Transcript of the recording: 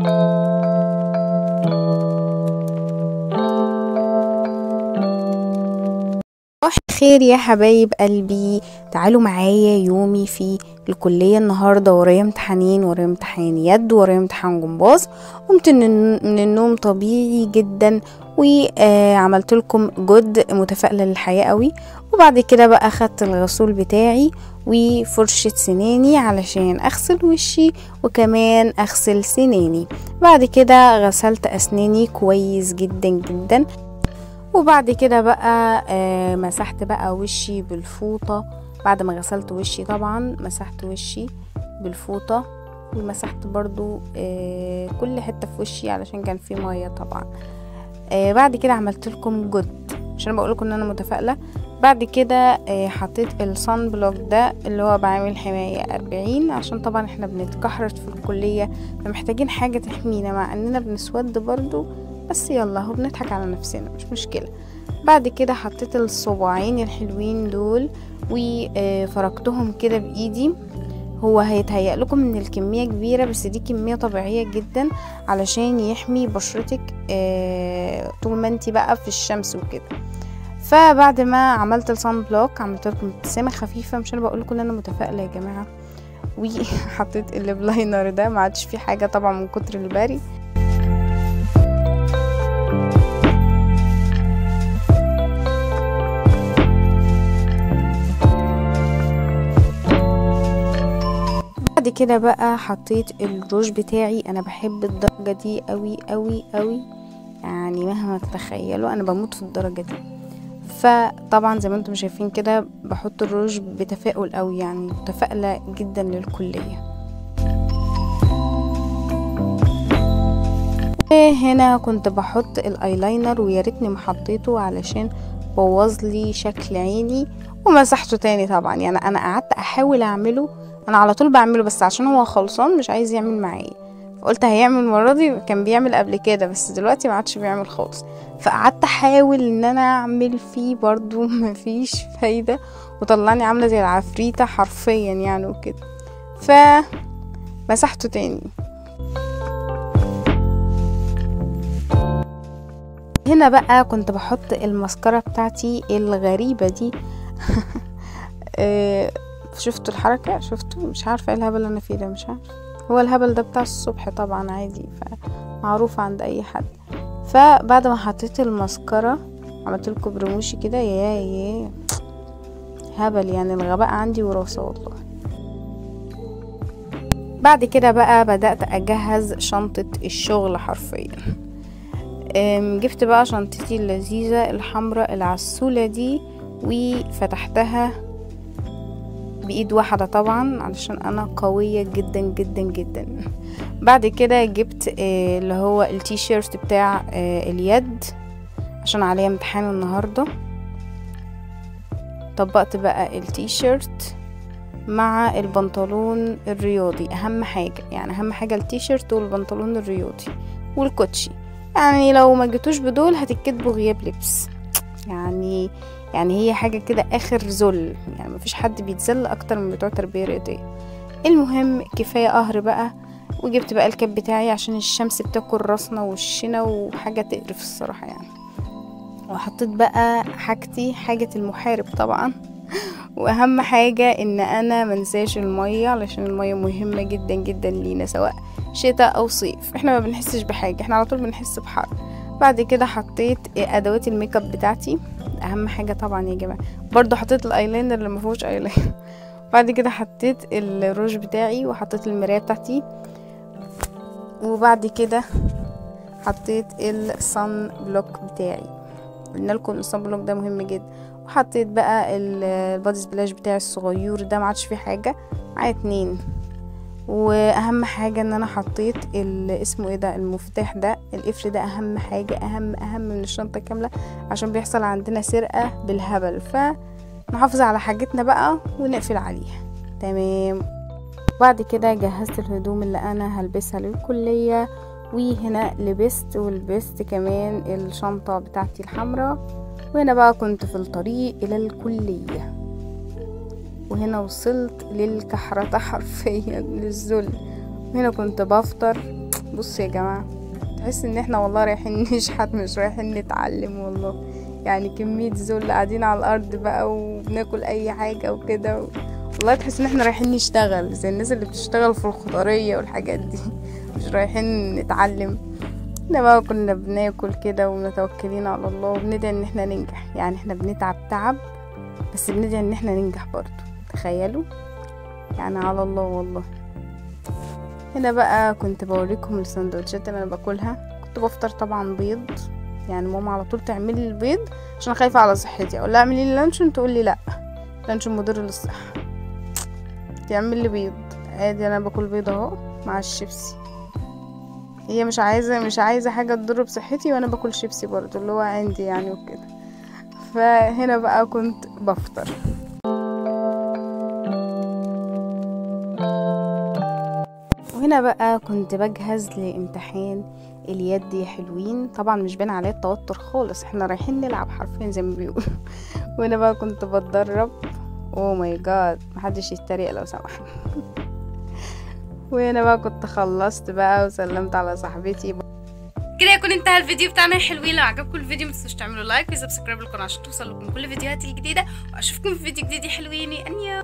صباح الخير يا حبايب قلبي، تعالوا معايا يومي في الكلية. النهاردة ورايا امتحانين، ورايا امتحان يد ورايا امتحان جمباز. قمت من النوم طبيعي جدا وعملت لكم جد متفائلة للحياة قوي. وبعد كده بقى اخدت الغسول بتاعي وفرشة سناني علشان اغسل وشي وكمان اغسل سناني. بعد كده غسلت اسناني كويس جدا جدا. وبعد كده بقى مسحت بقى وشي بالفوطة. بعد ما غسلت وشي طبعا مسحت وشي بالفوطة، ومسحت برضو كل حتة في وشي علشان كان في مية طبعا. بعد كده عملت لكم جد عشان بقول لكم ان انا متفائلة. بعد كده حطيت الصن بلوك ده اللي هو بعمل حماية 40، عشان طبعا احنا بنتكحرت في الكلية فمحتاجين حاجة تحمينا مع اننا بنسود برضو، بس يلا هو بنضحك على نفسنا مش مشكلة. بعد كده حطيت الصباعين الحلوين دول وفركتهم كده بايدي. هو هيتهيأ لكم ان الكمية كبيرة، بس دي كمية طبيعية جدا علشان يحمي بشرتك طول ما انتي بقى في الشمس وكده. فبعد ما عملت الصن بلوك عملت لكم ابتسامة خفيفة، مش انا بقول لكم ان انا متفائلة يا جماعة. وحطيت الليب لاينر ده، ما عادش فيه حاجة طبعا من كتر البري. بعد كده بقى حطيت الروج بتاعي. انا بحب الدرجة دي قوي قوي قوي، يعني مهما تتخيلوا انا بموت في الدرجة دي. فطبعا زي ما انتم شايفين كده بحط الروج بتفاؤل قوي، يعني متفائلة جدا للكلية. هنا كنت بحط الايلاينر ويا ريتني ما حطيته علشان بوظ لي شكل عيني، ومسحته تاني طبعا. يعني انا قعدت احاول اعمله، انا على طول بعمله بس عشان هو خلصان مش عايز يعمل معايا، فقلت هيعمل المره دي. كان بيعمل قبل كده بس دلوقتي ما عادش بيعمل خالص. فقعدت احاول ان انا اعمل فيه برضو مفيش فايده، وطلعني عامله زي العفريته حرفيا يعني وكده. فمسحته تاني. هنا بقى كنت بحط الماسكارا بتاعتي الغريبة دي. شفتوا الحركة؟ شفتوا؟ مش عارفة ايه الهبل اللي انا فيه ده، مش عارفة. هو الهبل ده بتاع الصبح طبعا عادي، فمعروف عند اي حد. فبعد ما حطيت الماسكارا عملت لكم برموشي كده. يا هبل يعني، الغباء عندي وراثة والله. بعد كده بقى بدأت اجهز شنطة الشغل حرفيا. جبت بقى شنطتي اللذيذة الحمراء العسولة دي وفتحتها بإيد واحدة طبعا علشان أنا قوية جدا جدا جدا. بعد كده جبت اللي هو التيشيرت بتاع اليد عشان عليا امتحان النهاردة. طبقت بقى التيشيرت مع البنطلون الرياضي، أهم حاجة يعني أهم حاجة التيشيرت والبنطلون الرياضي والكوتشي. يعني لو ما جيتوش بدول هتتكتبوا غياب لبس، يعني هي حاجة كده اخر ذل، يعني مفيش حد بيتذل اكتر من بتوع تربية رياضية. المهم كفاية قهر بقى. وجبت بقى الكاب بتاعي عشان الشمس بتاكل راسنا ووشنا وحاجة تقرف الصراحة يعني. وحطيت بقى حاجتي، حاجة المحارب طبعا. واهم حاجة ان انا منساش المية، علشان المية مهمة جدا جدا لينا سواء شتاء او صيف. احنا ما بنحسش بحاجة، احنا على طول بنحس بحر. بعد كده حطيت ادوات الميك اب بتاعتي، اهم حاجة طبعا يا جماعة. برضو حطيت الايلاينر اللي ما فيهوش ايلاينر. بعد كده حطيت الروج بتاعي وحطيت المراية بتاعتي. وبعد كده حطيت الصن بلوك بتاعي، قلنا لكم الصن بلوك ده مهم جدا. وحطيت بقى البادي سبلاش بتاعي الصغير ده، ما عادش فيه حاجه، معايا 2. واهم حاجه ان انا حطيت اسمه ايه ده، المفتاح ده القفل ده، اهم حاجه، اهم من الشنطه كامله، عشان بيحصل عندنا سرقه بالهبل. فنحافظ على حاجتنا بقى ونقفل عليها تمام. بعد كده جهزت الهدوم اللي انا هلبسها للكليه، وهنا ولبست كمان الشنطه بتاعتي الحمراء. وهنا بقى كنت في الطريق الى الكليه، وهنا وصلت للكحرته حرفيا للذل. وهنا كنت بفطر بصوا يا جماعة، تحس ان احنا والله رايحين نشحت مش رايحين نتعلم والله. يعني كمية ذل، قاعدين على الارض بقى وبناكل اي حاجة وكده والله تحس ان احنا رايحين نشتغل زي الناس اللي بتشتغل في الخضرية والحاجات دي، مش رايحين نتعلم. احنا بقى كنا بناكل كده ومتوكلين على الله وبندعي ان احنا ننجح. يعني احنا بنتعب تعب بس بندعي ان احنا ننجح برضو، تخيلوا يعني على الله والله. هنا بقى كنت بوريكم السندوتشات اللي انا باكلها. كنت بفطر طبعا بيض، يعني ماما على طول تعمل لي البيض عشان خايفه على صحتي. اقول لها اعملي لي لانشون، تقول لي لا، لانشون مضر للصحه. تعمل لي بيض عادي، انا باكل بيض اهو مع الشيبسي. هي مش عايزه حاجه تضر بصحتي وانا باكل شيبسي برضو اللي هو عندي يعني وكده. فهنا بقى كنت بفطر. وهنا بقى كنت بجهز لامتحان اليد يا حلوين. طبعا مش باين عليه التوتر خالص، احنا رايحين نلعب حرفيا زي ما بيقولوا. وهنا بقى كنت بتدرب. اوه ماي جاد، محدش يتريق لو سمح. وهنا بقى كنت خلصت بقى وسلمت على صاحبتي. كده يكون انتهى الفيديو بتاعنا يا حلوين. لو عجبكم الفيديو متنسوش تعملوا لايك وسبسكرايب للقناه عشان توصل لكم كل فيديوهاتي الجديده، واشوفكم في فيديو جديد يا حلوين. انيو.